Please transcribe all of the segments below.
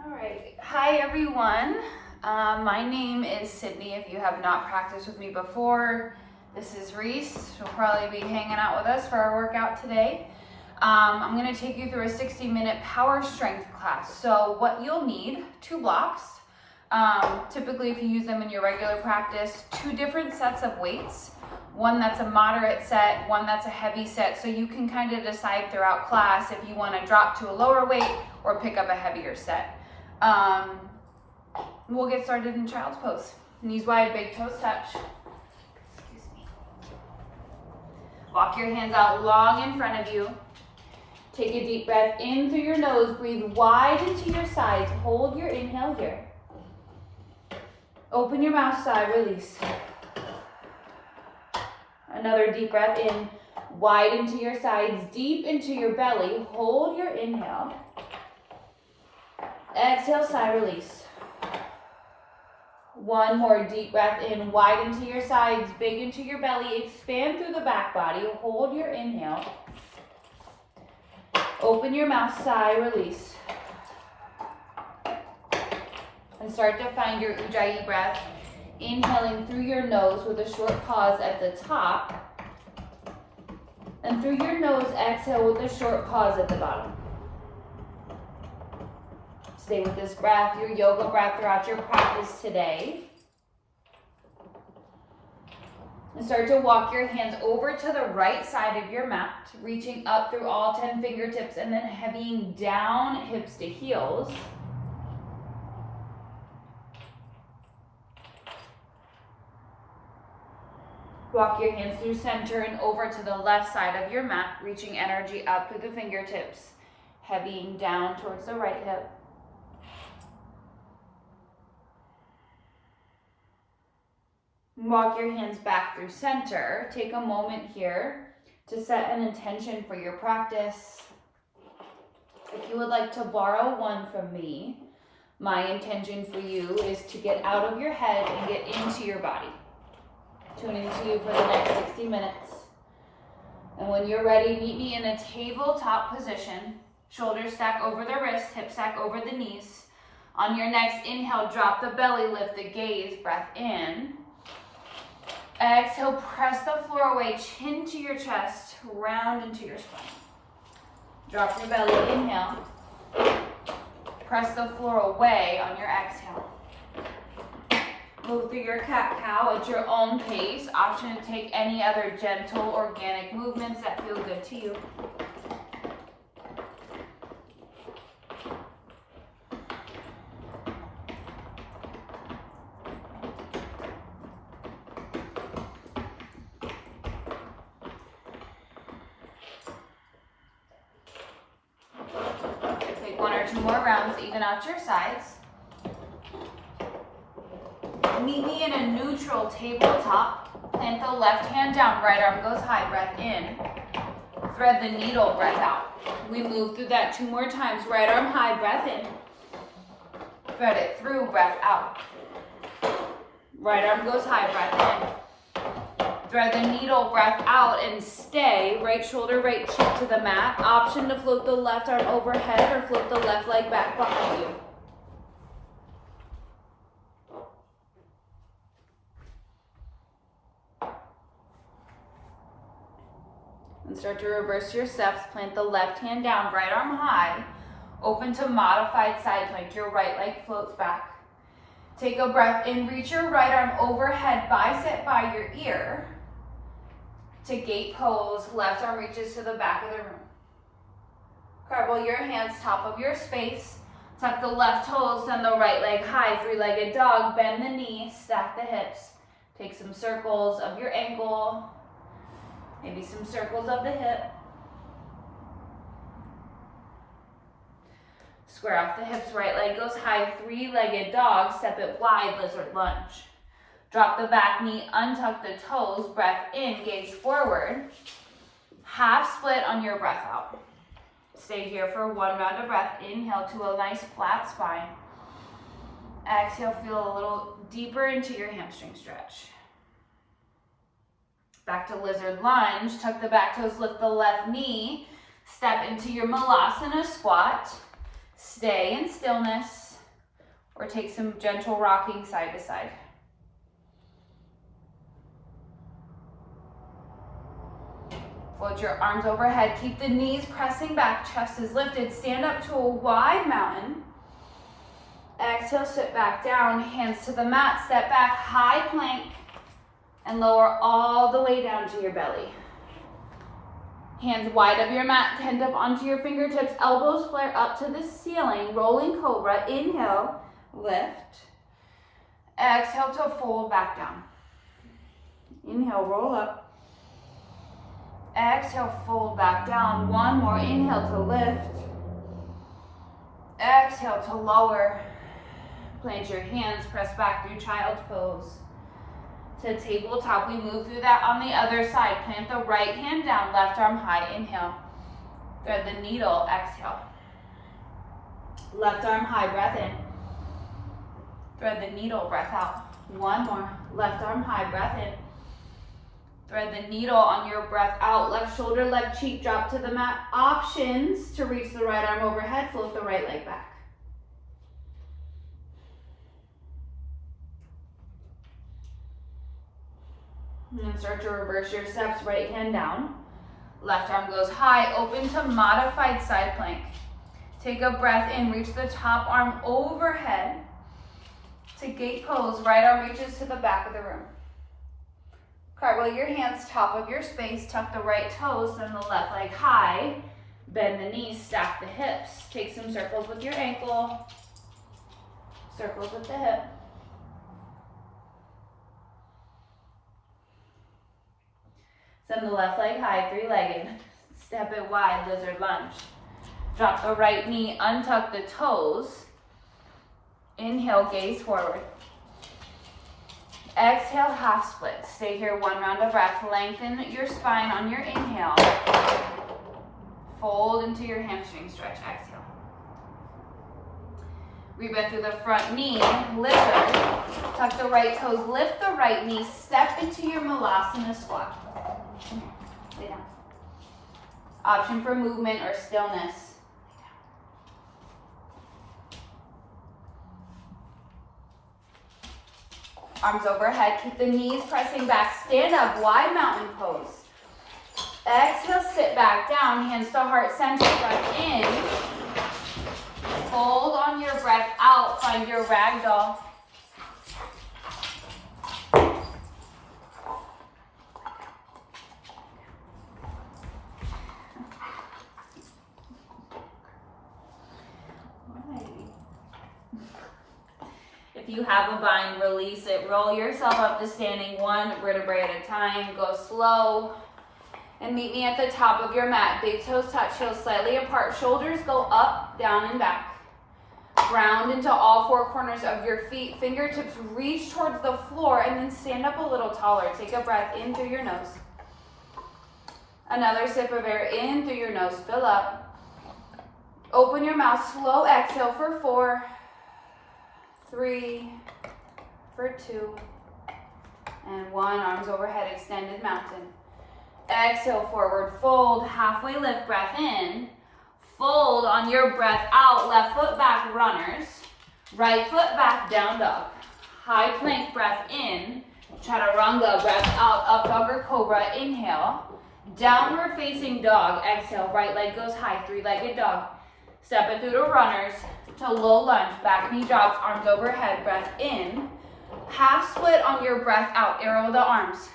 All right. Hi, everyone. My name is Sydney. If you have not practiced with me before, this is Reese. She'll probably be hanging out with us for our workout today. I'm going to take you through a 60-minute power strength class. So what you'll need, 2 blocks. Typically, if you use them in your regular practice, 2 different sets of weights. One that's a moderate set, one that's a heavy set, so you can kind of decide throughout class if you want to drop to a lower weight or pick up a heavier set. We'll get started in child's pose. Knees wide, big toes touch. Excuse me. Walk your hands out long in front of you. Take a deep breath in through your nose. Breathe wide into your sides. Hold your inhale here. Open your mouth, sigh, release. Another deep breath in, wide into your sides, deep into your belly. Hold your inhale. Exhale, sigh, release. One more deep breath in, wide into your sides, big into your belly. Expand through the back body. Hold your inhale. Open your mouth, sigh, release. And start to find your Ujjayi breath. Inhaling through your nose with a short pause at the top. And through your nose, exhale with a short pause at the bottom. Stay with this breath, your yoga breath throughout your practice today. And start to walk your hands over to the right side of your mat, reaching up through all 10 fingertips and then heavying down hips to heels. Walk your hands through center and over to the left side of your mat, reaching energy up through the fingertips, heavying down towards the right hip. Walk your hands back through center. Take a moment here to set an intention for your practice. If you would like to borrow one from me, my intention for you is to get out of your head and get into your body. Tune into you for the next 60 minutes. And when you're ready, meet me in a tabletop position. Shoulders stack over the wrist, hips stack over the knees. On your next inhale, drop the belly, lift the gaze, breath in. Exhale, press the floor away, chin to your chest, round into your spine. Drop your belly, inhale. Press the floor away on your exhale. Move through your cat-cow at your own pace. Option to take any other gentle, organic movements that feel good to you. Take 1 or 2 more rounds, even out your sides. Meet me in a neutral tabletop. Plant the left hand down, right arm goes high, breath in. Thread the needle, breath out. We move through that 2 more times. Right arm high, breath in. Thread it through, breath out. Right arm goes high, breath in. Thread the needle, breath out, and stay. Right shoulder, right cheek to the mat. Option to float the left arm overhead or float the left leg back behind you. And start to reverse your steps. Plant the left hand down, right arm high. Open to modified side plank. Your right leg floats back. Take a breath in. Reach your right arm overhead, bicep by your ear. To gate pose, left arm reaches to the back of the room. Cartwheel your hands top of your space. Tuck the left toes, send the right leg high, 3-legged dog. Bend the knee, stack the hips. Take some circles of your ankle. Maybe some circles of the hip. Square off the hips, right leg goes high, 3-legged dog, step it wide, lizard lunge. Drop the back knee, untuck the toes, breath in, gaze forward. Half split on your breath out. Stay here for 1 round of breath. Inhale to a nice flat spine. Exhale, feel a little deeper into your hamstring stretch. Back to lizard lunge, tuck the back toes, lift the left knee, step into your Malasana squat. Stay in stillness. or take some gentle rocking side to side. Float your arms overhead. Keep the knees pressing back. Chest is lifted. Stand up to a wide mountain. Exhale, sit back down. Hands to the mat. Step back, high plank. And lower all the way down to your belly. Hands wide of your mat. Tend up onto your fingertips. Elbows flare up to the ceiling. Rolling cobra. Inhale, lift. Exhale to fold back down. Inhale, roll up. Exhale, fold back down. One more. Inhale to lift. Exhale to lower. Plant your hands, press back through child's pose. To tabletop, we move through that on the other side. Plant the right hand down, left arm high. Inhale. Thread the needle. Exhale. Left arm high. Breath in. Thread the needle. Breath out. One more. Left arm high. Breath in. Thread the needle on your breath out. Left shoulder, left cheek, drop to the mat. Options to reach the right arm overhead. Float the right leg back. And then start to reverse your steps. Right hand down. Left arm goes high. Open to modified side plank. Take a breath in. Reach the top arm overhead. To gate pose. Right arm reaches to the back of the room. Cartwheel your hands top of your space. Tuck the right toes. Send the left leg high. Bend the knees. Stack the hips. Take some circles with your ankle. Circles with the hip. Send the left leg high, three-legged. Step it wide, lizard lunge. Drop the right knee, untuck the toes. Inhale, gaze forward. Exhale, half split. Stay here, one round of breath. Lengthen your spine on your inhale. Fold into your hamstring stretch, exhale. Rebend through the front knee, lizard. Tuck the right toes, lift the right knee, step into your Malasana squat. Lay down. Option for movement or stillness. Arms overhead, keep the knees pressing back. Stand up, wide mountain pose. Exhale, sit back down, hands to heart center, breath in. Fold on your breath out, find your ragdoll. If you have a bind, release it. Roll yourself up to standing, one vertebrae at a time. Go slow. And meet me at the top of your mat. Big toes touch, heels slightly apart. Shoulders go up, down, and back. Ground into all four corners of your feet. Fingertips reach towards the floor and then stand up a little taller. Take a breath in through your nose. Another sip of air in through your nose. Fill up. Open your mouth. Slow exhale for 4, 3, for 2, and 1. Arms overhead, extended mountain. Exhale, forward fold, halfway lift, breath in. Fold on your breath out, left foot back, runners. Right foot back, down dog. High plank, breath in. Chaturanga, breath out, up dog or cobra, inhale. Downward facing dog, exhale, right leg goes high, three-legged dog. Step it through to runners, to low lunge, back knee drops, arms overhead, breath in. Half split on your breath out, arrow the arms.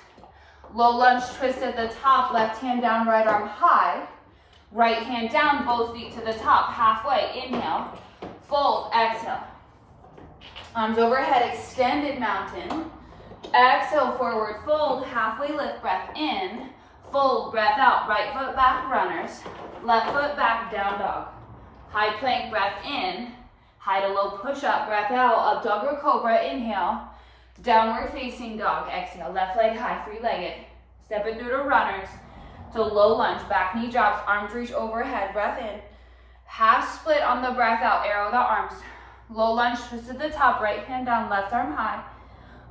Low lunge, twist at the top, left hand down, right arm high. Right hand down, both feet to the top, halfway, inhale. Fold, exhale. Arms overhead, extended mountain. Exhale, forward fold, halfway lift, breath in. Fold, breath out, right foot back, runners. Left foot back, down dog. High plank, breath in. High to low push up, breath out, up dog or cobra, inhale. Downward facing dog, exhale, left leg high, three-legged. Step it through to runners, to low lunge, back knee drops, arms reach overhead, breath in. Half split on the breath out, arrow the arms. Low lunge, twist to the top, right hand down, left arm high.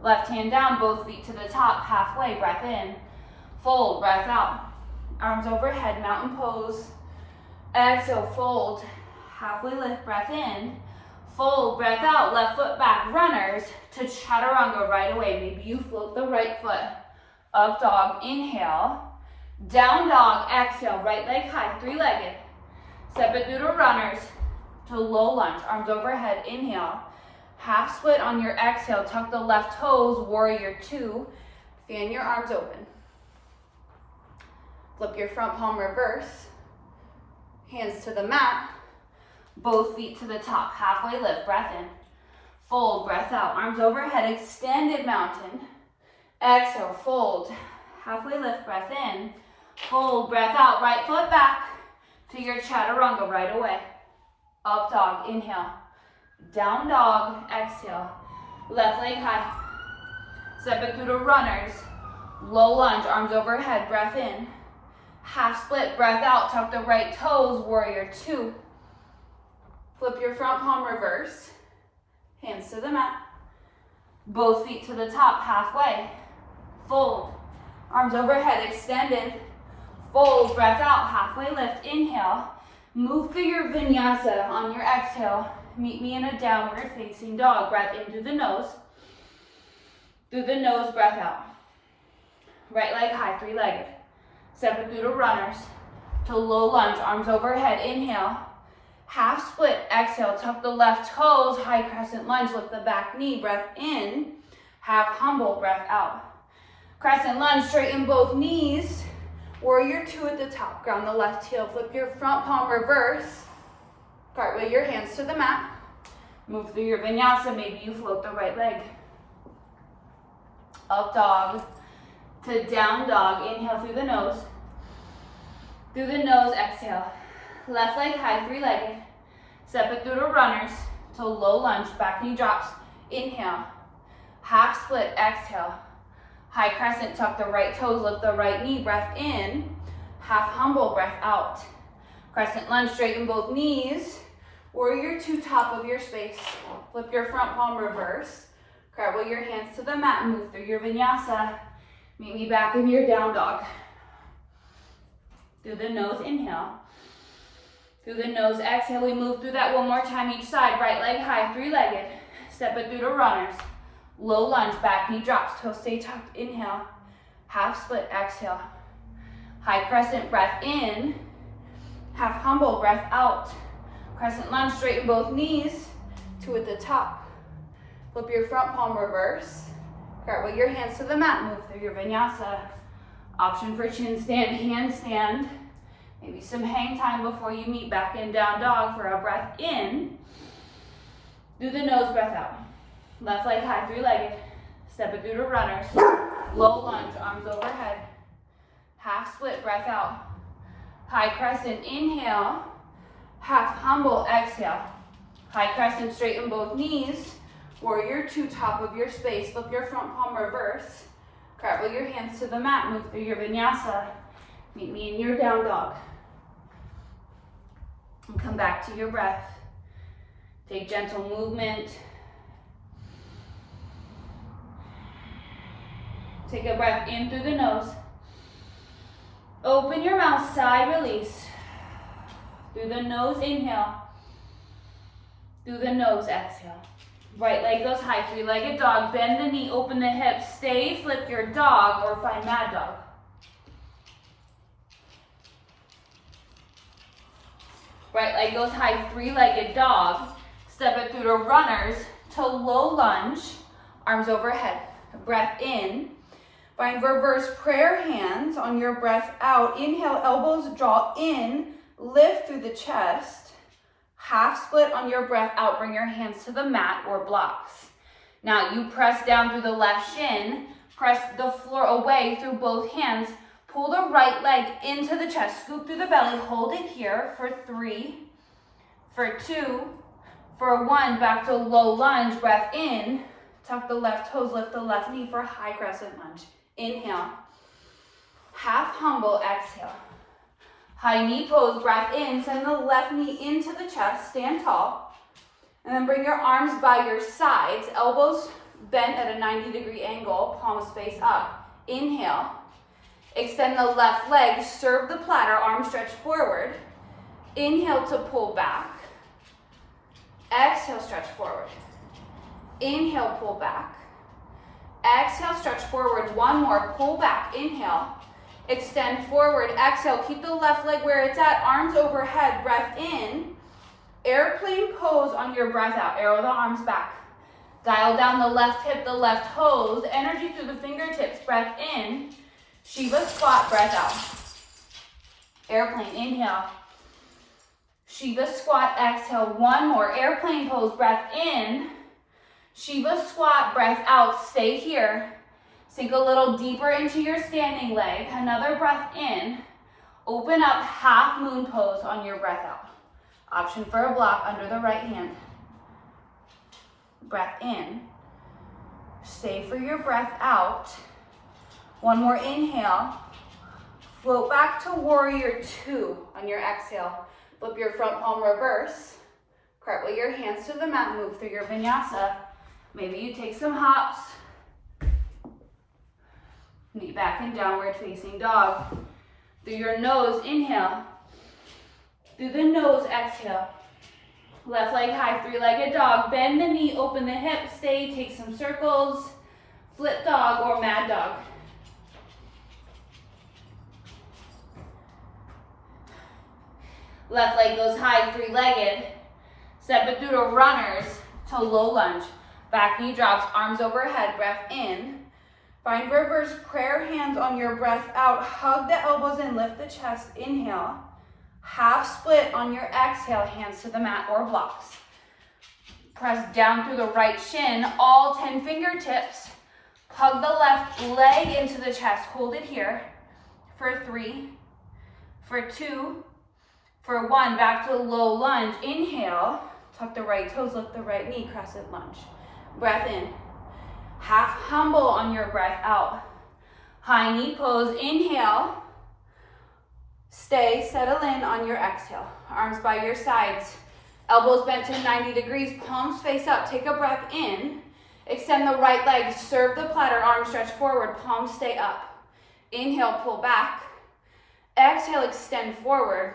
Left hand down, both feet to the top, halfway, breath in. Fold, breath out. Arms overhead, mountain pose. Exhale, fold. Halfway lift, breath in. Fold, breath out, left foot back, runners to chaturanga right away. Maybe you float the right foot. Up dog, inhale. Down dog, exhale, right leg high, three-legged. Step it through to runners to low lunge, arms overhead, inhale. Half split on your exhale, tuck the left toes, warrior two. Fan your arms open. Flip your front palm reverse. Hands to the mat. Both feet to the top, halfway lift, breath in. Fold, breath out, arms overhead, extended mountain. Exhale, fold, halfway lift, breath in. Fold, breath out, right foot back to your chaturanga right away. Up dog, inhale. Down dog, exhale. Left leg high. Step it through to runners. Low lunge, arms overhead, breath in. Half split, breath out, tuck the right toes, warrior two. Flip your front palm reverse. Hands to the mat. Both feet to the top, halfway. Fold. Arms overhead, extended. Fold, breath out, halfway lift, inhale. Move through your vinyasa on your exhale. Meet me in a downward facing dog. Breath in through the nose. Through the nose, breath out. Right leg high, three-legged. Step it through to runners. To low lunge, arms overhead, inhale. Half split, exhale, tuck the left toes, high crescent lunge, lift the back knee, breath in. Half humble, breath out. Crescent lunge, straighten both knees. Warrior two at the top, ground the left heel, flip your front palm reverse. Cartwheel your hands to the mat. Move through your vinyasa, maybe you float the right leg. Up dog to down dog, inhale through the nose. Through the nose, exhale. Left leg high, three-legged. Step it through to runners to low lunge, back knee drops. Inhale. Half split, exhale. High crescent, tuck the right toes, lift the right knee, breath in. Half humble, breath out. Crescent lunge, straighten both knees. Warrior two, top of your space. Flip your front palm reverse. Cartwheel your hands to the mat, move through your vinyasa. Meet me back in your down dog. Through the nose, inhale. Through the nose, exhale. We move through that one more time each side. Right leg high, three-legged. Step it through to runners. Low lunge, back knee drops, toes stay tucked, inhale. Half split, exhale. High crescent, breath in. Half humble, breath out. Crescent lunge, straighten both knees. Two at the top. Flip your front palm reverse. Cartwheel your hands to the mat, move through your vinyasa. Option for chin stand, handstand. Maybe some hang time before you meet back in down dog for a breath in. Through the nose, breath out. Left leg high, three-legged. Step it through to runners. Low lunge, arms overhead. Half split, breath out. High crescent, inhale. Half humble, exhale. High crescent, straighten both knees. Warrior two, top of your space. Flip your front palm reverse. Cartwheel your hands to the mat. Move through your vinyasa. Meet me in your down dog. And come back to your breath. Take gentle movement. Take a breath in through the nose. Open your mouth, sigh, release. Through the nose, inhale. Through the nose, exhale. Right leg goes high, three-legged dog. Bend the knee, open the hips. Stay, flip your dog, or find mad dog. Right leg goes high, three-legged dog. Step it through to runners to low lunge. Arms overhead. Breath in. Find reverse prayer hands on your breath out. Inhale, elbows draw in. Lift through the chest. Half split on your breath out. Bring your hands to the mat or blocks. Now you press down through the left shin. Press the floor away through both hands. Pull the right leg into the chest. Scoop through the belly. Hold it here for 3, for 2, for 1. Back to low lunge. Breath in. Tuck the left toes. Lift the left knee for high crescent lunge. Inhale. Half humble. Exhale. High knee pose. Breath in. Send the left knee into the chest. Stand tall. And then bring your arms by your sides. Elbows bent at a 90-degree angle. Palms face up. Inhale. Extend the left leg. Serve the platter. Arms stretch forward. Inhale to pull back. Exhale. exhale, stretch forward. Inhale, pull back. Exhale, stretch forward. One more, pull back. Inhale, extend forward. Exhale, keep the left leg where it's at, arms overhead, breath in. Airplane pose on your breath out. Arrow the arms back. Dial down the left hip, the left toes. Energy through the fingertips. Breath in. Shiva squat, breath out. Airplane, inhale. Shiva squat, exhale. One more. Airplane pose, breath in. Shiva squat, breath out. Stay here. Sink a little deeper into your standing leg. Another breath in. Open up, half moon pose on your breath out. Option for a block under the right hand. Breath in. Stay for your breath out. One more inhale. Float back to warrior two on your exhale. Flip your front palm reverse. Cartwheel your hands to the mat. Move through your vinyasa. Maybe you take some hops. Meet back in downward facing dog. Through your nose, inhale. Through the nose, exhale. Left leg high, three-legged dog. Bend the knee, open the hip, stay, take some circles. Flip dog or mad dog. Left leg goes high, three-legged. Step it through to runners to low lunge. Back knee drops, arms overhead, breath in. Find reverse prayer hands on your breath out. Hug the elbows and lift the chest. Inhale. Half split on your exhale, hands to the mat or blocks. Press down through the right shin, all 10 fingertips. Hug the left leg into the chest. Hold it here for 3, for 2, for 1. Back to low lunge. Inhale. Tuck the right toes, lift the right knee, crescent lunge. Breath in. Half humble on your breath out. High knee pose. Inhale. Stay, settle in on your exhale. Arms by your sides. Elbows bent to 90 degrees, palms face up. Take a breath in. Extend the right leg, serve the platter, arms stretch forward, palms stay up. Inhale, pull back. Exhale, extend forward.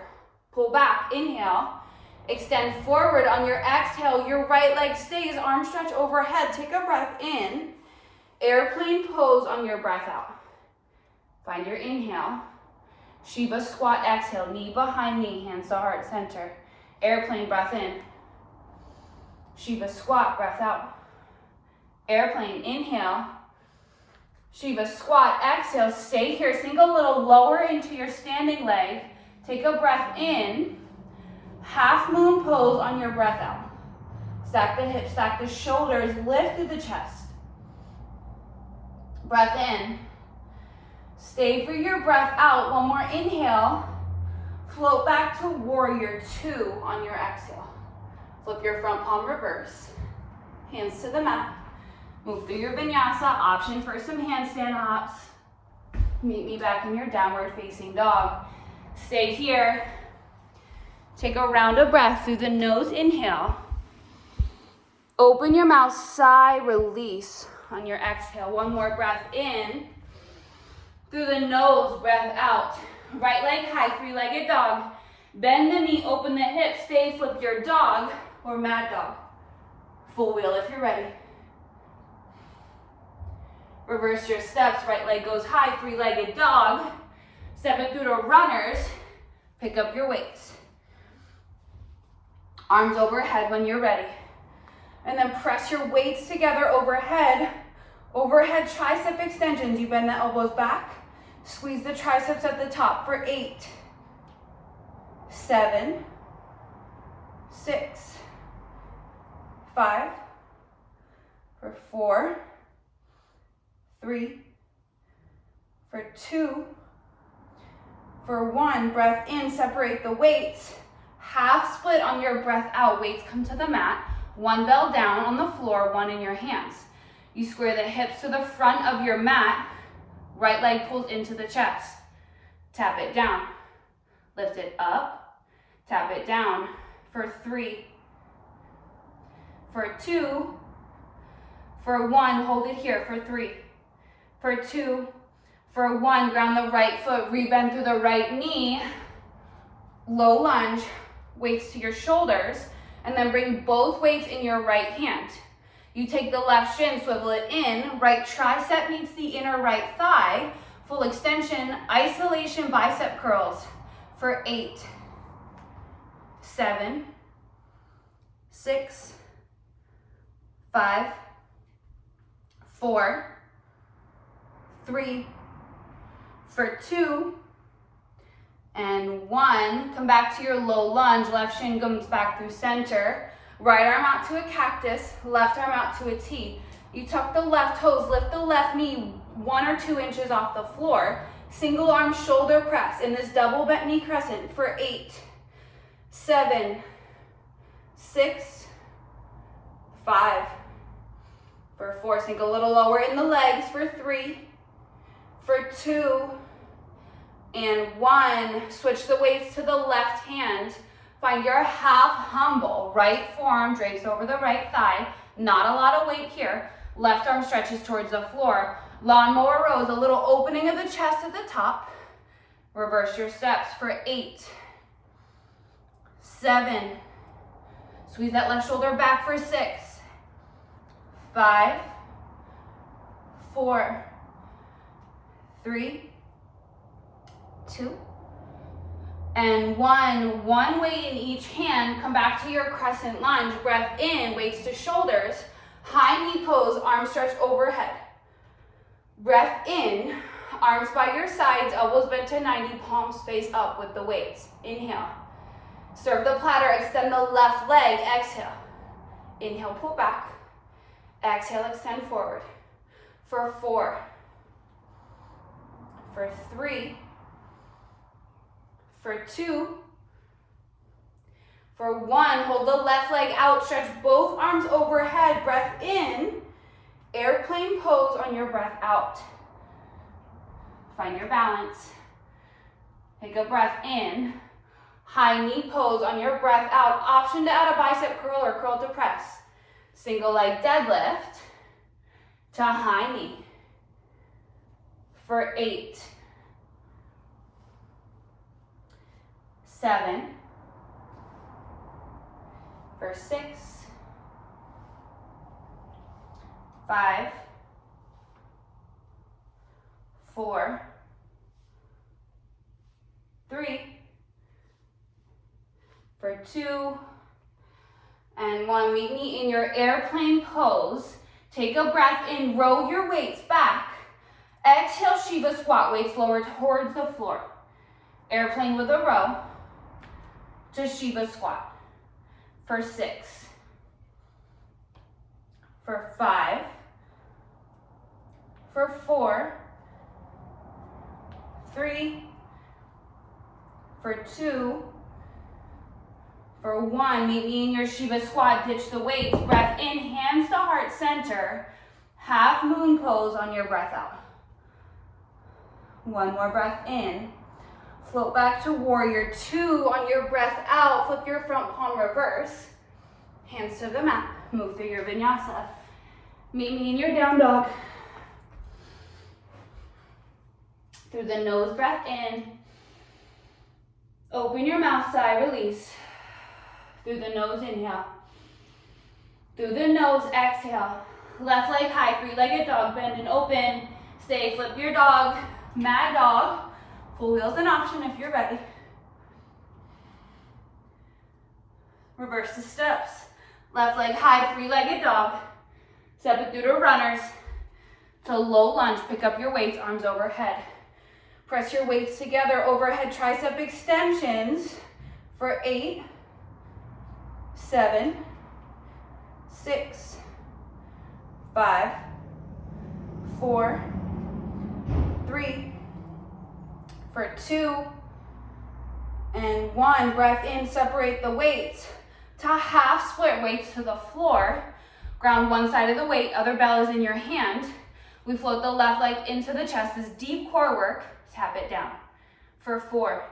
Pull back, inhale. Extend forward on your exhale. Your right leg stays, arm stretch overhead. Take a breath in. Airplane pose on your breath out. Find your inhale. Shiva squat, exhale, knee behind knee, hands to heart center. Airplane, breath in. Shiva squat, breath out. Airplane, inhale. Shiva squat, exhale, stay here. Sink a little lower into your standing leg. Take a breath in. Half moon pose on your breath out. Stack the hips, stack the shoulders, lift through the chest. Breath in. Stay for your breath out. One more inhale. Float back to warrior two on your exhale. Flip your front palm reverse. Hands to the mat. Move through your vinyasa. Option for some handstand hops. Meet me back in your downward facing dog. Stay here. Take a round of breath through the nose. Inhale. Open your mouth. Sigh. Release on your exhale. One more breath in. Through the nose, breath out. Right leg high, three-legged dog. Bend the knee, open the hip, stay, flip your dog or mad dog. Full wheel if you're ready. Reverse your steps, right leg goes high, three-legged dog. Step it through to runners. Pick up your weights. Arms overhead when you're ready. And then press your weights together overhead. Overhead tricep extensions. You bend the elbows back. Squeeze the triceps at the top for 8, 7, 6, 5, for 4, 3, for 2, for 1. Breath in, separate the weights. Half split on your breath out. Weights come to the mat. One bell down on the floor, one in your hands. You square the hips to the front of your mat. Right leg pulls into the chest. Tap it down. Lift it up. Tap it down for 3, for 2, for 1. Hold it here for 3, for 2, for 1. Ground the right foot. Rebend through the right knee. Low lunge. Weights to your shoulders. and then bring both weights in your right hand. You take the left shin, swivel it in, right tricep meets the inner right thigh, full extension, isolation bicep curls for 8, 7, 6, 5, 4, 3, for 2, and 1. Come back to your low lunge, left shin comes back through center, right arm out to a cactus, left arm out to a T. You tuck the left toes, lift the left knee 1 or 2 inches off the floor, single arm shoulder press in this double bent knee crescent for 8, 7, 6, 5, for 4, sink a little lower in the legs for 3, for 2, and 1. Switch the weights to the left hand. Find your half humble. Right forearm drapes over the right thigh. Not a lot of weight here. Left arm stretches towards the floor. Lawnmower rows, a little opening of the chest at the top. Reverse your steps for 8, 7. Squeeze that left shoulder back for 6, 5, 4, 3, 2, and 1. One weight in each hand. Come back to your crescent lunge. Breath in, weights to shoulders. High knee pose, arms stretch overhead. Breath in, arms by your sides, elbows bent to 90, palms face up with the weights. Inhale. Serve the platter, extend the left leg. Exhale. Inhale, pull back. Exhale, extend forward. For 4, for 3, for 2, for 1, hold the left leg out, stretch both arms overhead, breath in, airplane pose on your breath out. Find your balance. Take a breath in, high knee pose on your breath out, option to add a bicep curl or curl to press. Single leg deadlift to high knee for 8, 7, for 6, 5, 4, 3, for 2, and 1. Meet me in your airplane pose. Take a breath in, row your weights back. Exhale, Shiva squat, weights lower towards the floor. Airplane with a row to Shiva squat for 6, for 5, for 4, 3, for 2, for 1. Meet me in your Shiva squat, ditch the weights, breath in, hands to heart center, half moon pose on your breath out. 1 more breath in. Float back to warrior 2 on your breath out. Flip your front palm reverse. Hands to the mat. Move through your vinyasa. Meet me in your down dog. Through the nose, breath in. Open your mouth, sigh, release. Through the nose, inhale. Through the nose, exhale. Left leg high, 3-legged dog, bend and open. Stay, flip your dog, mad dog. Full wheel's an option if you're ready. Reverse the steps. Left leg high, 3-legged dog. Step it through to runners. To low lunge, pick up your weights, arms overhead. Press your weights together, overhead tricep extensions for 8, 7, 6, 5, 4, 3, for 2, and 1. Breath in, separate the weights to half split, weights to the floor. Ground one side of the weight, other bell is in your hand. We float the left leg into the chest, this deep core work, tap it down. For 4,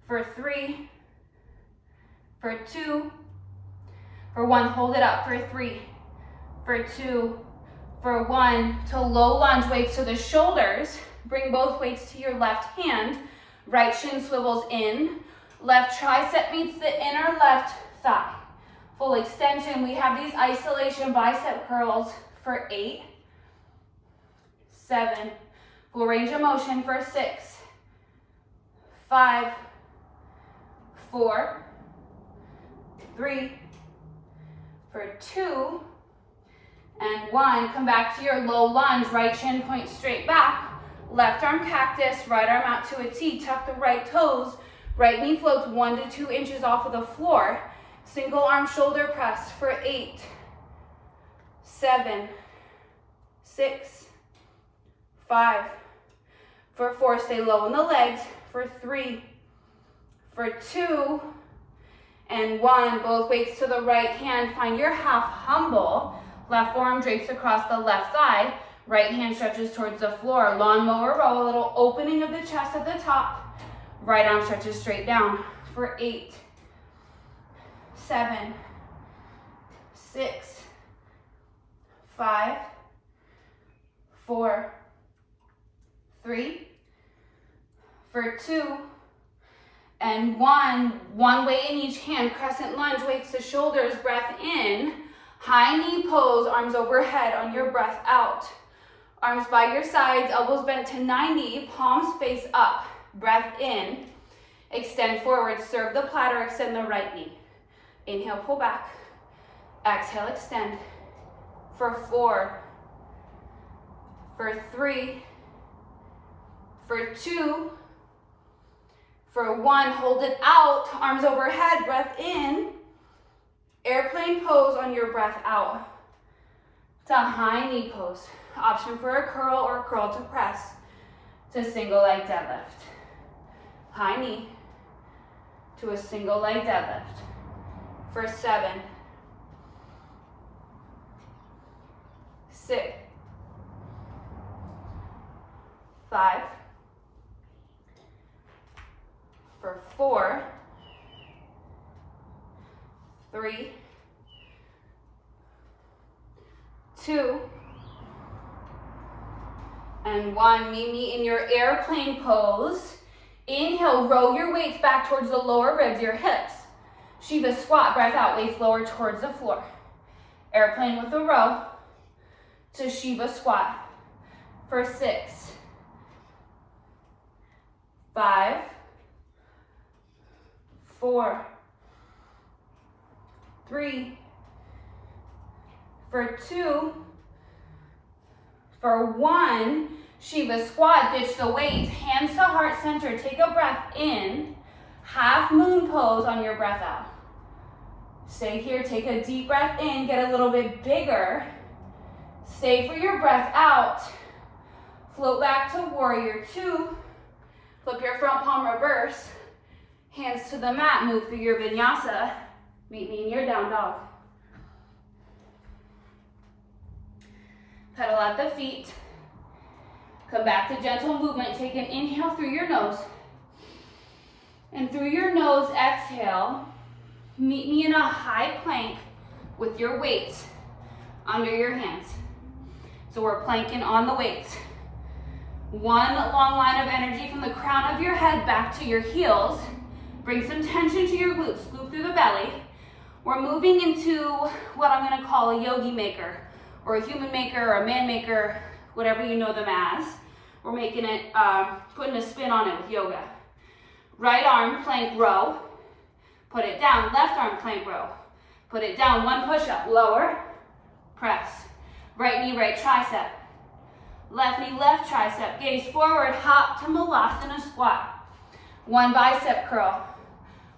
for 3, for 2, for 1, hold it up, for 3, for 2, for 1, to low lunge, weights to the shoulders. Bring both weights to your left hand. Right shin swivels in. Left tricep meets the inner left thigh. Full extension. We have these isolation bicep curls for 8, 7, full range of motion for 6, 5, 4, 3, for 2, and 1. Come back to your low lunge, right shin points straight back, left arm cactus, right arm out to a T, tuck the right toes, right knee floats 1 to 2 inches off of the floor, single arm shoulder press for 8, 7, 6, 5, for 4, stay low in the legs, for 3, for 2, and 1. Both weights to the right hand, find your half humble, left forearm drapes across the left thigh, right hand stretches towards the floor, lawnmower row, a little opening of the chest at the top, right arm stretches straight down, for 8, 7, 6, 5, 4, 3, for 2, and 1. One weight in each hand, crescent lunge, weights to shoulders, breath in, high knee pose, arms overhead on your breath out. Arms by your sides, elbows bent to 90, palms face up, breath in, extend forward, serve the platter, extend the right knee. Inhale, pull back, exhale, extend, for 4, for 3, for 2, for 1, hold it out, arms overhead, breath in, airplane pose on your breath out. It's a high knee pose. Option for a curl or curl to press to single leg deadlift. High knee to a single leg deadlift. For 7, 6, 5, for 4, 3, 2, and 1. Meet me in your airplane pose. Inhale, row your weights back towards the lower ribs, your hips. Shiva squat, breath out, weights lower towards the floor. Airplane with a row to Shiva squat for 6, 5, 4, 3, for 2, for 1, Shiva squat, ditch the weights, hands to heart center, take a breath in, half moon pose on your breath out. Stay here, take a deep breath in, get a little bit bigger, stay for your breath out, float back to warrior 2, flip your front palm reverse, hands to the mat, move through your vinyasa, meet me in your down dog. Pedal at the feet. Come back to gentle movement. Take an inhale through your nose. And through your nose, exhale. Meet me in a high plank with your weights under your hands. So we're planking on the weights. One long line of energy from the crown of your head back to your heels. Bring some tension to your glutes. Scoop through the belly. We're moving into what I'm going to call a yogi maker, or a human maker, or a man maker, whatever you know them as. We're making it, putting a spin on it with yoga. Right arm, plank row. Put it down. Left arm, plank row. Put it down. 1 push-up. Lower. Press. Right knee, right tricep. Left knee, left tricep. Gaze forward. Hop to Malasana squat. 1 bicep curl.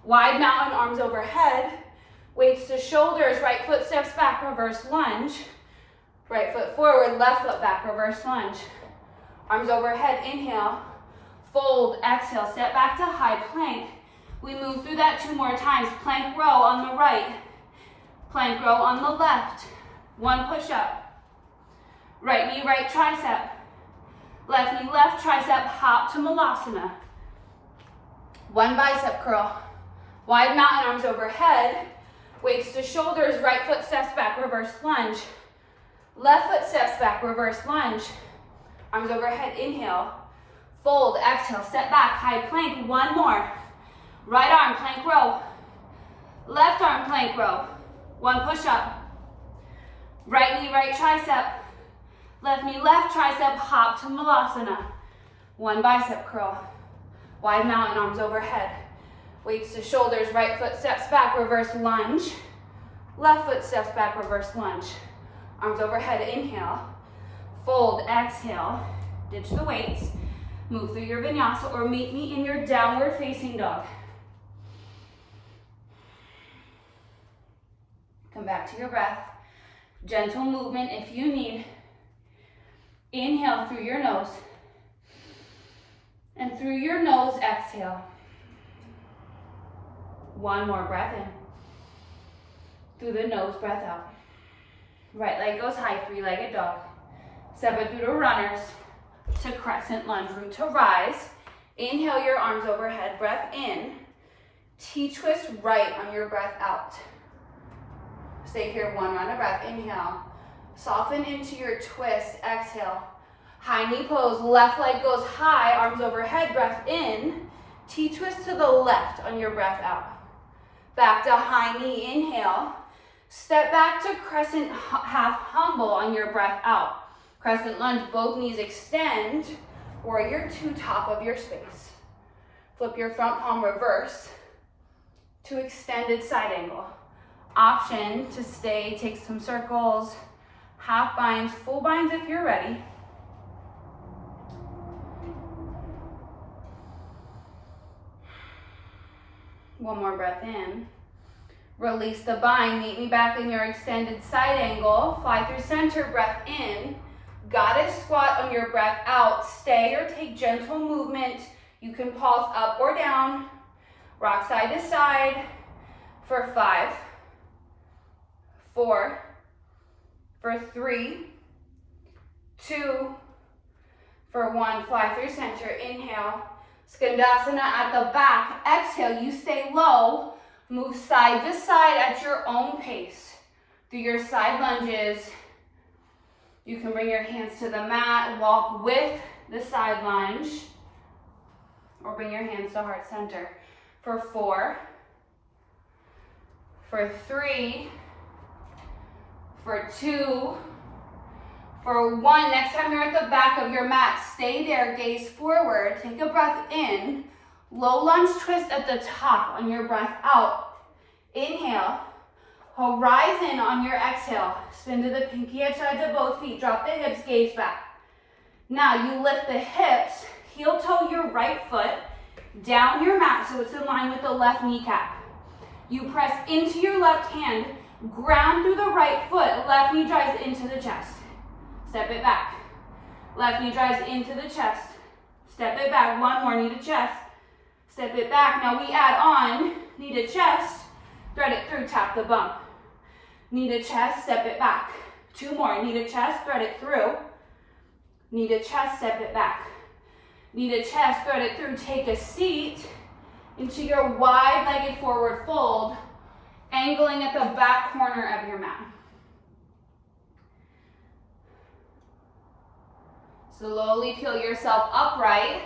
Wide mountain, arms overhead. Weights to shoulders. Right foot steps back. Reverse lunge. Right foot forward, left foot back, reverse lunge. Arms overhead, inhale, fold, exhale, step back to high plank. We move through that 2 more times. Plank row on the right, plank row on the left. 1 push up. Right knee, right tricep. Left knee, left tricep, hop to Malasana. 1 bicep curl. Wide mountain, arms overhead. Weights to shoulders, right foot steps back, reverse lunge. Left foot steps back, reverse lunge. Arms overhead, inhale. Fold, exhale, step back, high plank. 1 more. Right arm, plank row. Left arm plank row. 1 push-up. Right knee, right tricep. Left knee, left tricep, hop to Malasana. 1 bicep curl. Wide mountain, arms overhead. Weights to shoulders, right foot steps back, reverse lunge. Left foot steps back, reverse lunge. Arms overhead, inhale. Fold, exhale. Ditch the weights. Move through your vinyasa or meet me in your downward facing dog. Come back to your breath. Gentle movement if you need. Inhale through your nose. And through your nose, exhale. 1 more breath in. Through the nose, breath out. Right leg goes high, 3-legged dog. Step it through to runners to crescent lunge, root to rise. Inhale your arms overhead, breath in. T-twist right on your breath out. Stay here, 1 round of breath, inhale. Soften into your twist, exhale. High knee pose, left leg goes high, arms overhead, breath in. T-twist to the left on your breath out. Back to high knee, inhale. Step back to crescent half humble on your breath out. Crescent lunge, both knees extend. Warrior 2, top of your space. Flip your front palm reverse to extended side angle. Option to stay, take some circles, half binds, full binds if you're ready. One more breath in. Release the bind, meet me back in your extended side angle. Fly through center, breath in. Goddess squat on your breath out. Stay or take gentle movement. You can pulse up or down. Rock side to side for 5, 4, for 3, 2, for 1. Fly through center, inhale. Skandasana at the back. Exhale, you stay low. Move side to side at your own pace. Through your side lunges, you can bring your hands to the mat, walk with the side lunge, or bring your hands to heart center. For 4, for 3, for 2, for 1. Next time you're at the back of your mat, stay there, gaze forward, take a breath in. Low lunge twist at the top on your breath out. Inhale, horizon on your exhale. Spin to the pinky edge side to both feet. Drop the hips, gaze back. Now you lift the hips, heel toe your right foot down your mat so it's in line with the left kneecap. You press into your left hand, ground through the right foot, left knee drives into the chest. Step it back. Left knee drives into the chest. Step it back. 1 more, knee to chest. Step it back. Now we add on knee to chest, thread it through, tap the bump. Knee to chest, step it back. 2 more, knee to chest, thread it through. Knee to chest, step it back. Knee to chest, thread it through. Take a seat into your wide-legged forward fold, angling at the back corner of your mat. Slowly peel yourself upright.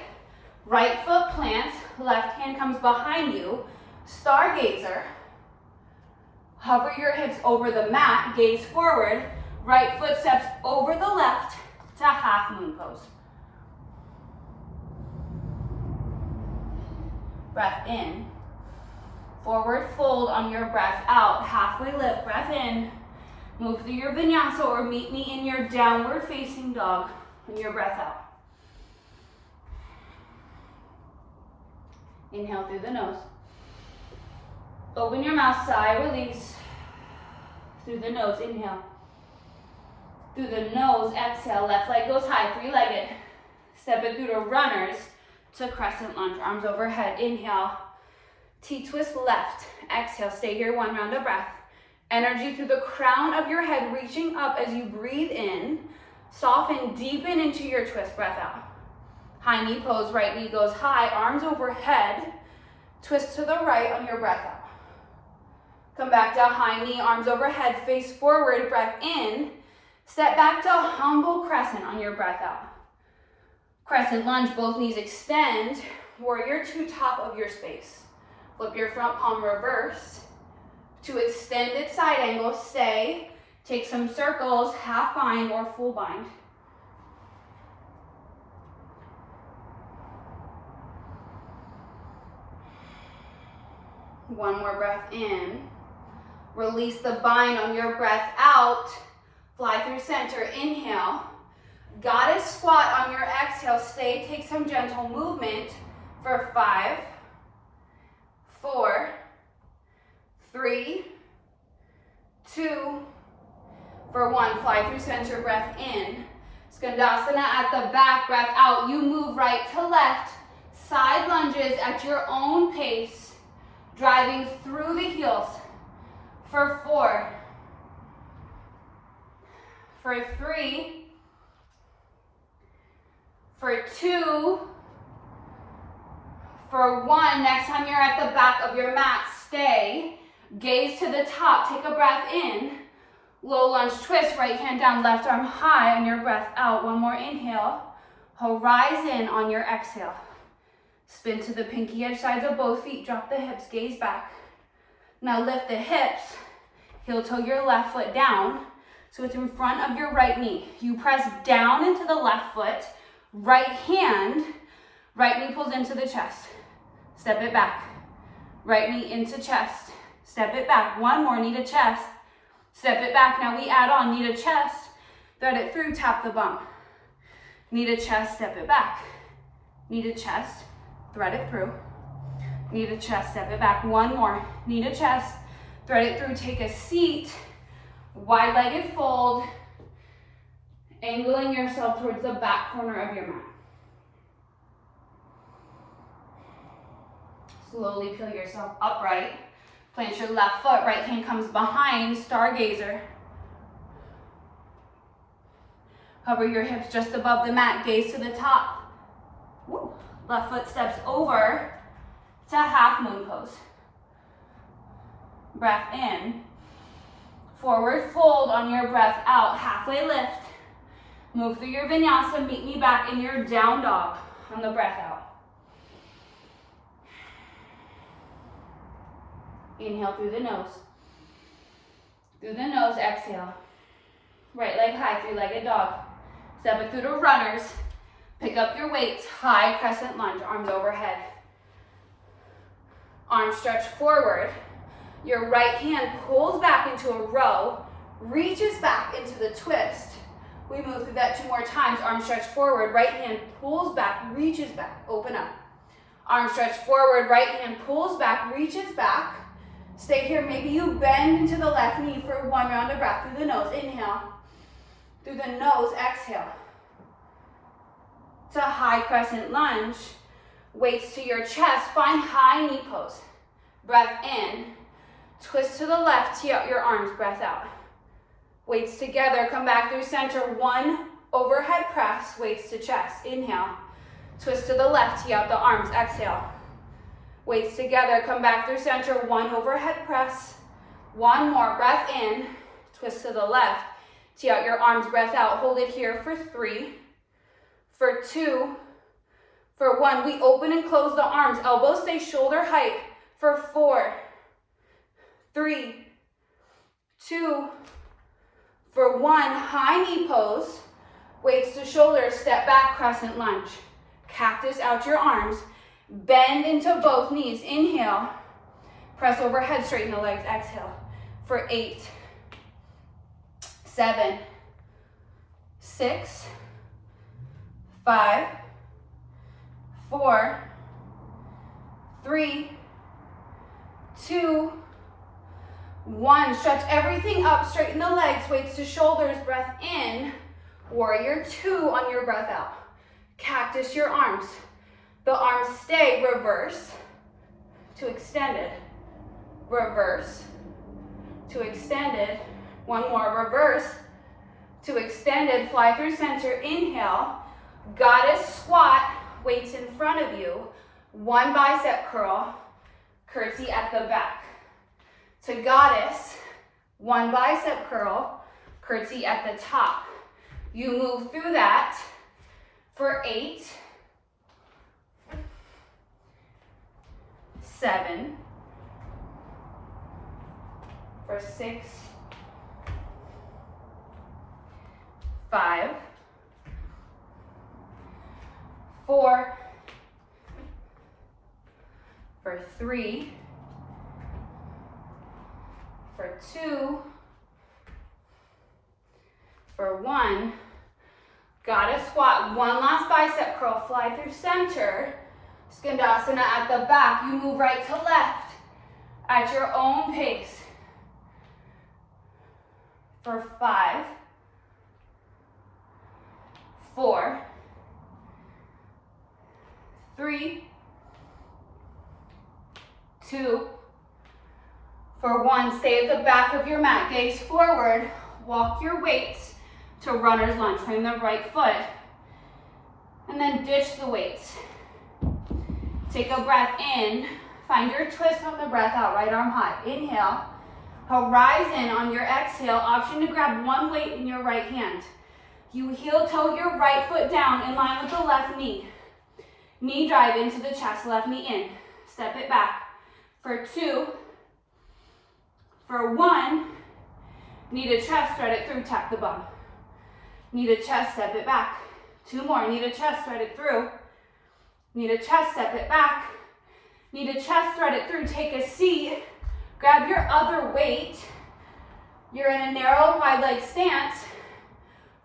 Right foot plants, left hand comes behind you. Stargazer. Hover your hips over the mat, gaze forward. Right foot steps over the left to half moon pose. Breath in. Forward fold on your breath out. Halfway lift, breath in. Move through your vinyasa or meet me in your downward facing dog on your breath out. Inhale through the nose. Open your mouth, sigh, release. Through the nose, inhale. Through the nose, exhale. Left leg goes high, 3-legged. Step it through to runners to crescent lunge. Arms overhead, inhale. T-twist left. Exhale, stay here, 1 round of breath. Energy through the crown of your head, reaching up as you breathe in. Soften, deepen into your twist, breath out. High knee pose, right knee goes high, arms overhead. Twist to the right on your breath out. Come back to high knee, arms overhead, face forward, breath in. Step back to humble crescent on your breath out. Crescent lunge, both knees extend. Warrior 2, top of your space. Flip your front palm reverse To extended side angle, stay. Take some circles, half bind or full bind. One more breath in. Release the bind on your breath out. Fly through center, inhale. Goddess squat on your exhale, stay, take some gentle movement for 5, 4, 3, 2, for 1. Fly through center, breath in. Skandasana at the back, breath out. You move right to left, side lunges at your own pace, driving through the heels for 4, for 3, for 2, for 1. Next time you're at the back of your mat, stay. Gaze to the top, take a breath in. Low lunge twist, right hand down, left arm high on your breath out. One more inhale. Horizon on your exhale. Spin to the pinky edge sides of both feet, drop the hips, gaze back. Now lift the hips, heel toe your left foot down, so it's in front of your right knee. You press down into the left foot, right hand, right knee pulls into the chest. Step it back. Right knee into chest. Step it back. One more, knee to chest. Step it back. Now we add on knee to chest. Thread it through, tap the bum. Knee to chest, step it back. Knee to chest, thread it through. Knee to chest, step it back. One more, knee to chest, thread it through. Take a seat, wide-legged fold, angling yourself towards the back corner of your mat. Slowly peel yourself upright. Plant your left foot, right hand comes behind, stargazer. Hover your hips just above the mat, gaze to the top. Woo. Left foot steps over to half moon pose. Breath in. Forward fold on your breath out, halfway lift. Move through your vinyasa, meet me back in your down dog on the breath out. Inhale through the nose. Through the nose, exhale. Right leg high, three-legged dog. Step it through to runners. Pick up your weights, high crescent lunge, arms overhead. Arms stretch forward. Your right hand pulls back into a row, reaches back into the twist. We move through that 2 more times. Arms stretch forward, right hand pulls back, reaches back, open up. Arms stretch forward, right hand pulls back, reaches back. Stay here, maybe you bend into the left knee for 1 round of breath through the nose. Inhale. Through the nose, exhale. To high crescent lunge. Weights to your chest, find high knee pose. Breath in. Twist to the left, tee out your arms, breath out. Weights together, come back through center. 1 overhead press, weights to chest. Inhale. Twist to the left, tee out the arms, exhale. Weights together, come back through center. 1 overhead press. 1 more, breath in. Twist to the left, tee out your arms, breath out. Hold it here for 3, for 2, for 1. We open and close the arms. Elbows stay shoulder height for 4, 3, 2, for 1. High knee pose. Weights to shoulders, step back, crescent lunge. Cactus out your arms. Bend into both knees. Inhale. Press overhead, straighten the legs. Exhale. For 8, 7, 6, 5, 4, 3, 2, 1. Stretch everything up, straighten the legs, weights to shoulders, breath in. Warrior 2 on your breath out. Cactus your arms. The arms stay, reverse to extended. Reverse to extended. 1 more, reverse to extended. Fly through center, inhale. Goddess squat, weights in front of you. 1 bicep curl, curtsy at the back. To goddess, 1 bicep curl, curtsy at the top. You move through that for 8, 7, for 6, 5, 4, for 3, for 2, for 1. Gotta squat. One last bicep curl. Fly through center. Skandasana at the back. You move right to left at your own pace. For 5, 4, 3, 2, for 1. Stay at the back of your mat. Gaze forward. Walk your weights to runner's lunge. Frame the right foot. And then ditch the weights. Take a breath in. Find your twist on the breath out. Right arm high. Inhale. Horizon on your exhale. Option to grab one weight in your right hand. You heel toe your right foot down in line with the left knee. Knee drive into the chest. Left knee in. Step it back. For 2. For 1. Knee to chest. Thread it through. Tap the bum. Knee to chest. Step it back. 2 more. Knee to chest. Thread it through. Knee to chest. Step it back. Knee to chest. Thread it through. Take a seat. Grab your other weight. You're in a narrow wide leg stance.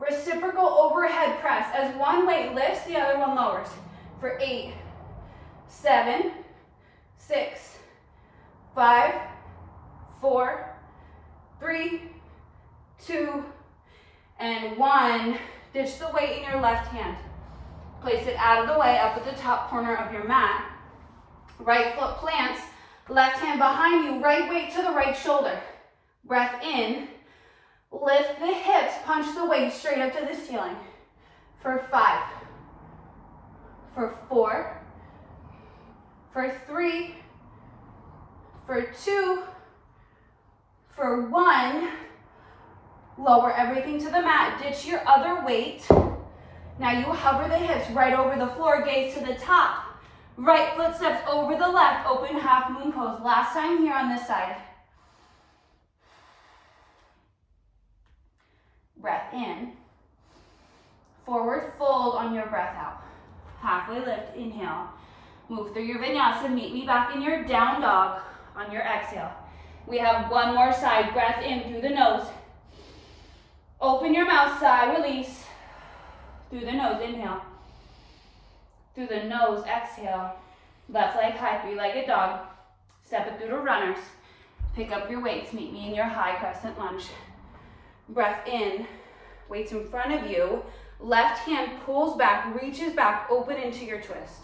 Reciprocal overhead press. As one weight lifts, the other one lowers. For 8, 7, 6, 5, 4, 3, 2, and 1. Ditch the weight in your left hand. Place it out of the way up at the top corner of your mat. Right foot plants. Left hand behind you, right weight to the right shoulder. Breath in, lift the hips, punch the weight straight up to the ceiling. For 5, for 4, for 3, for 2, for 1. Lower everything to the mat, ditch your other weight. Now you hover the hips right over the floor, gaze to the top. Right foot steps over the left, open half moon pose. Last time here on this side. Breath in. Forward fold on your breath out. Halfway lift, inhale. Move through your vinyasa, meet me back in your down dog on your exhale. We have one more side, breath in through the nose. Open your mouth, sigh, release. Through the nose, inhale. Through the nose, exhale. Left leg high, 3-legged dog. Step it through to runners. Pick up your weights, meet me in your high crescent lunge. Breath in, weights in front of you. Left hand pulls back, reaches back, open into your twist.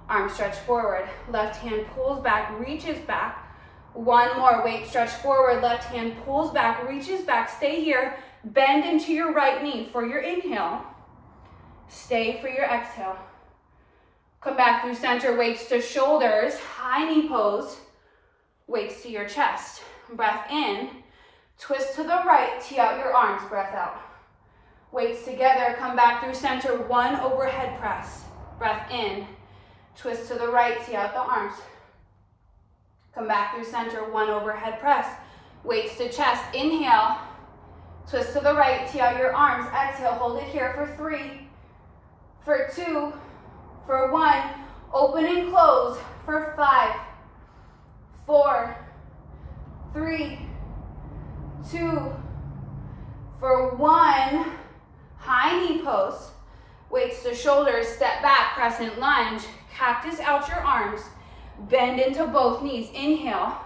Arm stretch forward. Left hand pulls back, reaches back. One more, weight stretch forward. Left hand pulls back, reaches back. Stay here. Bend into your right knee for your inhale. Stay for your exhale. Come back through center, weights to shoulders, high knee pose, weights to your chest. Breath in, twist to the right, tee out your arms, breath out. Weights together, come back through center, 1 overhead press. Breath in, twist to the right, tee out the arms. Come back through center, 1 overhead press. Weights to chest, inhale, twist to the right, tee out your arms. Exhale, hold it here for 3, for 2, for 1, open and close. For 5, 4, 3, 2, for 1, high knee pose. Weights to shoulders, step back, crescent lunge. Cactus out your arms. Bend into both knees. Inhale.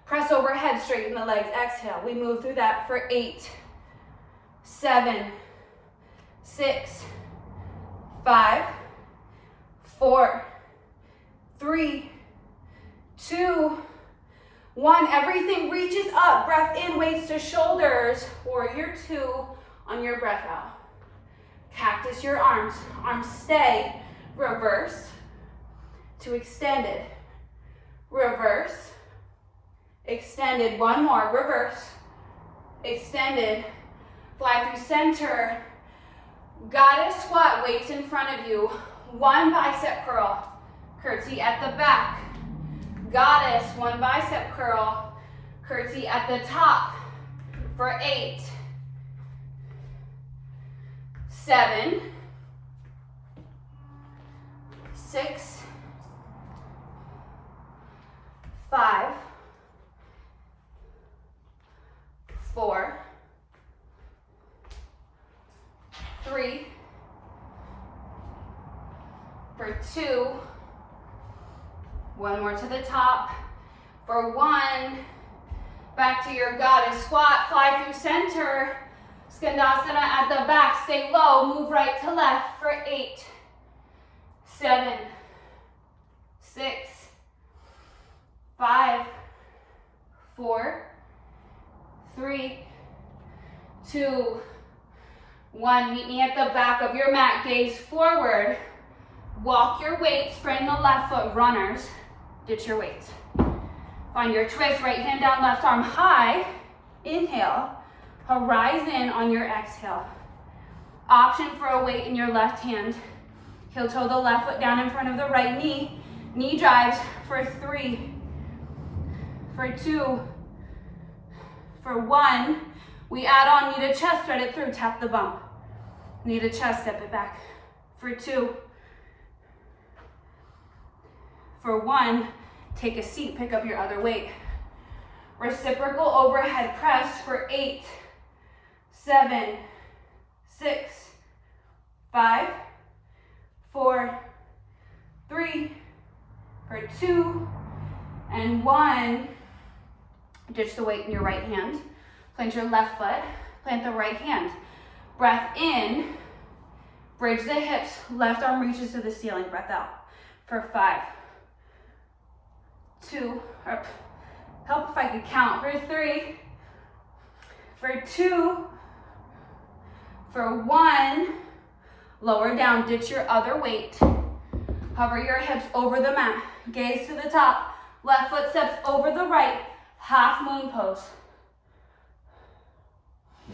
Press overhead, straighten the legs. Exhale. We move through that for 8, 7, 6, 5, 4, 3, 2, 1. Everything reaches up. Breath in, weights to shoulders. Warrior 2 on your breath out. Cactus your arms. Arms stay. Reverse to extended. Reverse. Extended. One more. Reverse. Extended. Fly through center. Goddess squat. Weights in front of you. 1 bicep curl. Curtsy at the back. Goddess. 1 bicep curl. Curtsy at the top for 8, 7, 6, 5, 4, 3, for 2, one more to the top, for 1, back to your goddess squat, fly through center, Skandasana at the back, stay low, move right to left for 8, 7, 6, 5, 4, 3, 2, 1. Meet me at the back of your mat, gaze forward. Walk your weights, frame the left foot, runners. Ditch your weights. Find your twist, right hand down, left arm high. Inhale, horizon on your exhale. Option for a weight in your left hand. Heel toe the left foot down in front of the right knee. Knee drives for 3, for 2, for 1. We add on, need a chest, thread it through, tap the bump. Need a chest, step it back. For 2, for 1, take a seat, pick up your other weight. Reciprocal overhead press for 8, 7, 6, 5, 4, 3, for 2, and 1. Ditch the weight in your right hand. Plant your left foot, plant the right hand. Breath in, bridge the hips, left arm reaches to the ceiling, breath out. For 5, 2, or help if I could count. For 3, for 2, for 1, lower down, ditch your other weight. Hover your hips over the mat, gaze to the top, left foot steps over the right, half moon pose.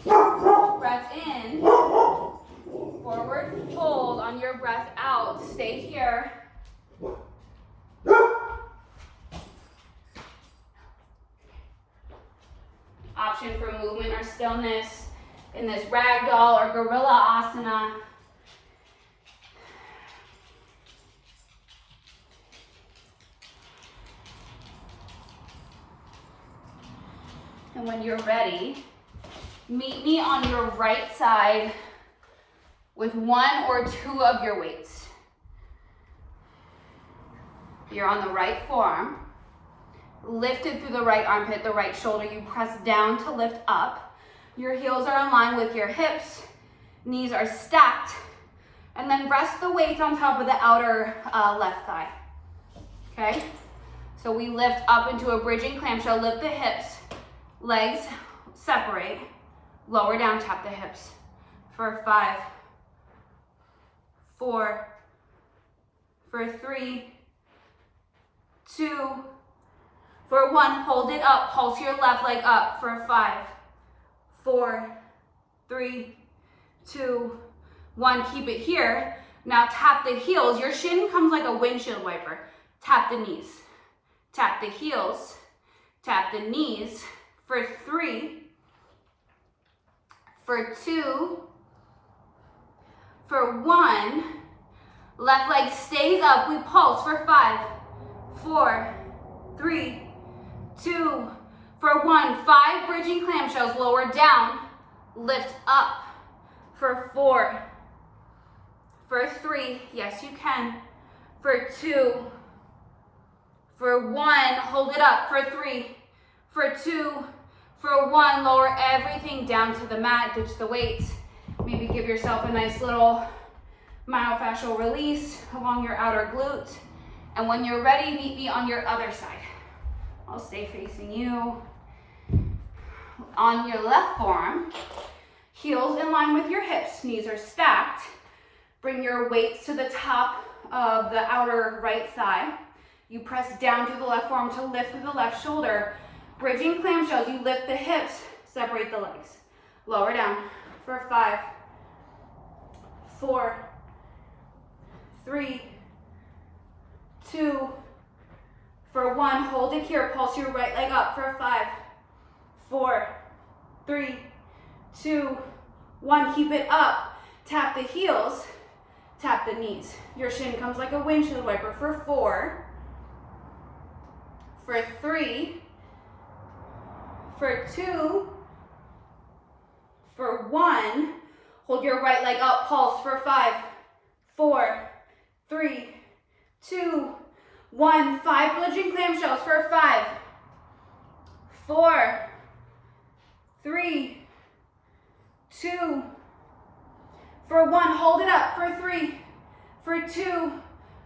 Breath in, forward fold on your breath out, stay here. Option for movement or stillness in this ragdoll or gorilla asana. And when you're ready, meet me on your right side with 1 or 2 of your weights. You're on the right forearm, lifted through the right armpit, the right shoulder. You press down to lift up. Your heels are in line with your hips. Knees are stacked. And then rest the weights on top of the outer left thigh. Okay? So we lift up into a bridging clamshell, lift the hips, legs separate, lower down, tap the hips. For 5, 4, for 3, 2, for 1, hold it up, pulse your left leg up for 5, 4, 3, 2, 1, keep it here. Now tap the heels, your shin comes like a windshield wiper. Tap the knees, tap the heels, tap the knees for 3, for 2, for 1, left leg stays up, we pulse for 5, 4, 3, 2, for 1, 5 bridging clamshells, lower down, lift up, for 4, for 3, yes you can, for 2, for 1, hold it up, for 3, for 2, for 1, lower everything down to the mat, ditch the weights, maybe give yourself a nice little myofascial release along your outer glute, and when you're ready, meet me on your other side. I'll stay facing you. On your left forearm, heels in line with your hips, knees are stacked. Bring your weights to the top of the outer right thigh. You press down through the left forearm to lift through the left shoulder. Bridging clamshells, you lift the hips, separate the legs. Lower down for 5, 4, 3, 2, for 1, hold it here, pulse your right leg up for 5, 4, 3, 2, 1. Keep it up. Tap the heels, tap the knees. Your shin comes like a windshield wiper for 4, for 3, for 2, for 1. Hold your right leg up, pulse for 5, 4, 3, 2, 1. 5 bridging clamshells for 5, 4, 3, 2, for 1. Hold it up for 3, for 2,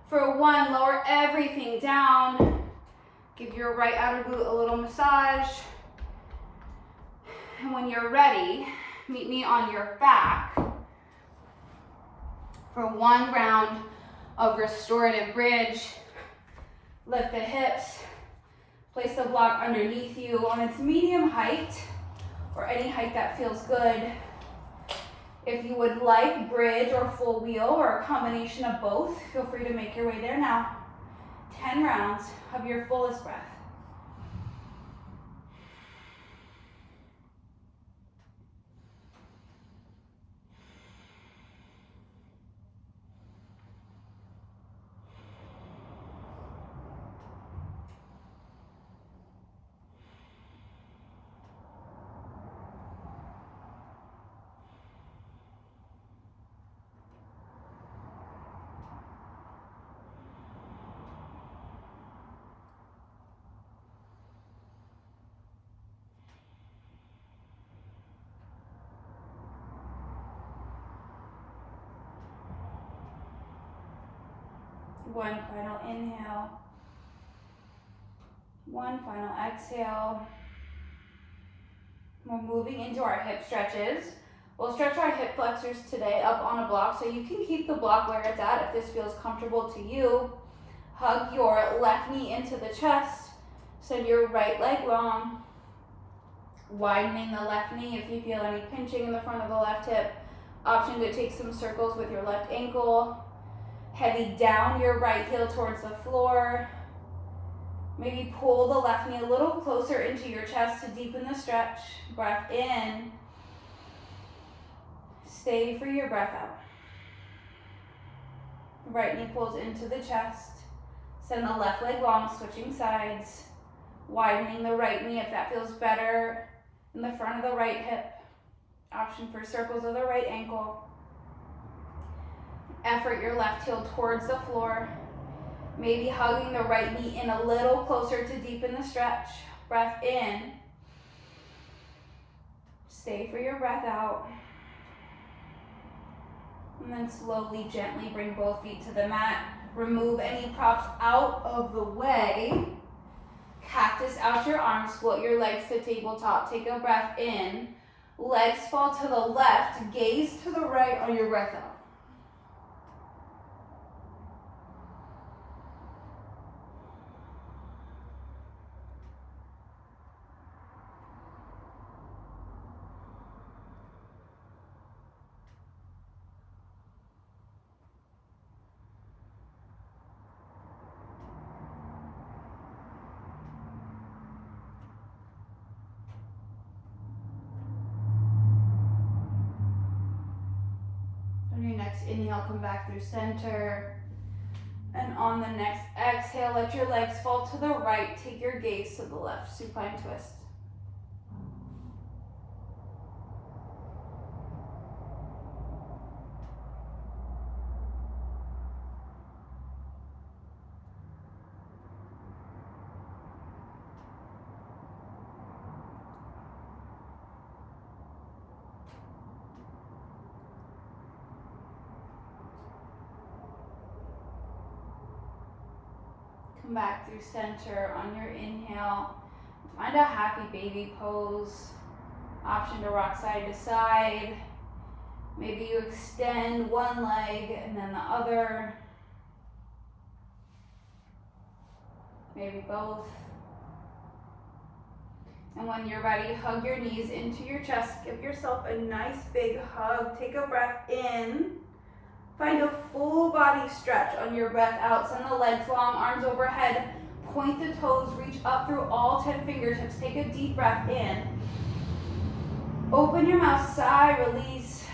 for 1. Lower everything down. Give your right outer glute a little massage. And when you're ready, meet me on your back for 1 round of restorative bridge. Lift the hips. Place the block underneath you on its medium height or any height that feels good. If you would like bridge or full wheel or a combination of both, feel free to make your way there now. 10 rounds of your fullest breath. One final inhale. One final exhale. We're moving into our hip stretches. We'll stretch our hip flexors today up on a block, so you can keep the block where it's at if this feels comfortable to you. Hug your left knee into the chest. Send your right leg long. Widening the left knee if you feel any pinching in the front of the left hip. Option to take some circles with your left ankle. Heavy down your right heel towards the floor. Maybe pull the left knee a little closer into your chest to deepen the stretch. Breath in. Stay for your breath out. Right knee pulls into the chest. Send the left leg long, switching sides. Widening the right knee if that feels better in the front of the right hip. Option for circles of the right ankle. Effort your left heel towards the floor. Maybe hugging the right knee in a little closer to deepen the stretch. Breath in. Stay for your breath out. And then slowly, gently bring both feet to the mat. Remove any props out of the way. Cactus out your arms, float your legs to tabletop. Take a breath in. Legs fall to the left, gaze to the right on your breath out. Inhale, come back through center. And on the next exhale, let your legs fall to the right. Take your gaze to the left. Supine twist. Come back through center on your inhale. Find a happy baby pose. Option to rock side to side. Maybe you extend one leg and then the other. Maybe both. And when you're ready, hug your knees into your chest. Give yourself a nice big hug. Take a breath in. Find a full body stretch on your breath out. Send the legs long, arms overhead. point the toes, reach up through all 10 fingertips. Take a deep breath in. Open your mouth, sigh, release.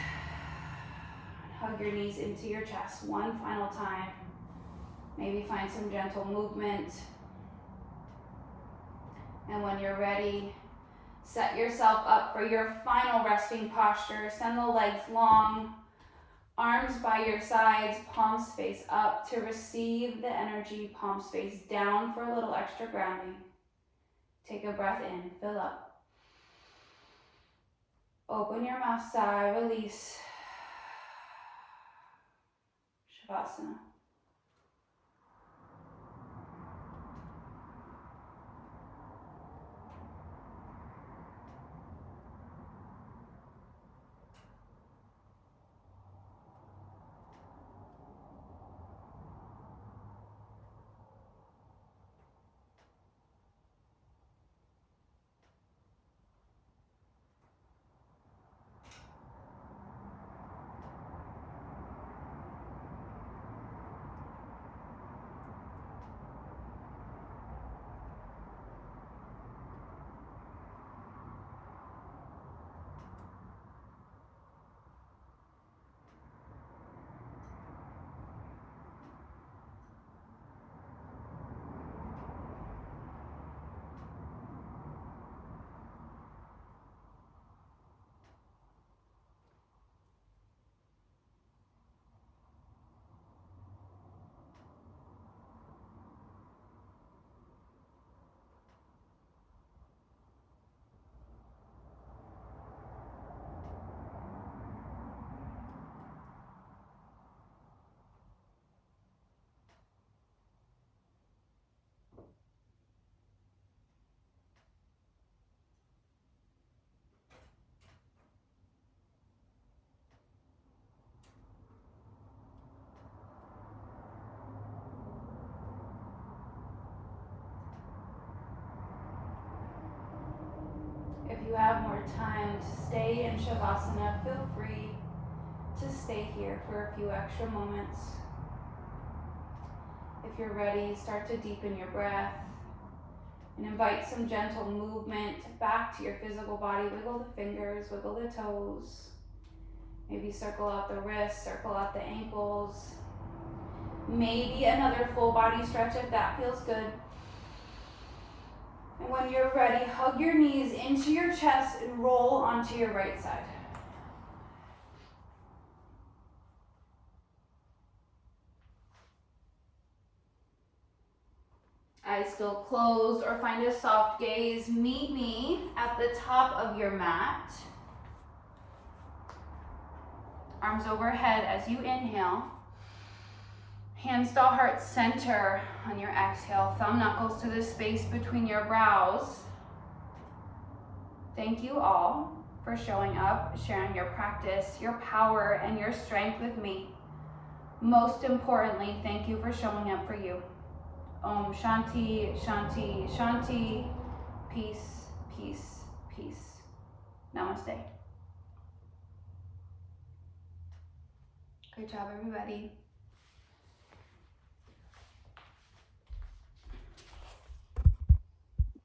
Hug your knees into your chest one final time. Maybe find some gentle movement. And when you're ready, set yourself up for your final resting posture. Send the legs long, arms by your sides, palms face up to receive the energy, palms face down for a little extra grounding. Take a breath in, fill up. Open your mouth, sigh, release. Shavasana. If you have more time to stay in Shavasana, feel free to stay here for a few extra moments. If you're ready, start to deepen your breath and invite some gentle movement back to your physical body. Wiggle the fingers, wiggle the toes. Maybe circle out the wrists, circle out the ankles. Maybe another full body stretch if that feels good. And when you're ready, hug your knees into your chest and roll onto your right side. Eyes still closed or find a soft gaze. Meet me at the top of your mat. Arms overhead as you inhale. Hands to heart center on your exhale. Thumb knuckles to the space between your brows. Thank you all for showing up, sharing your practice, your power, and your strength with me. Most importantly, thank you for showing up for you. Om Shanti, Shanti, Shanti. Peace, peace, peace. Namaste. Good job, everybody.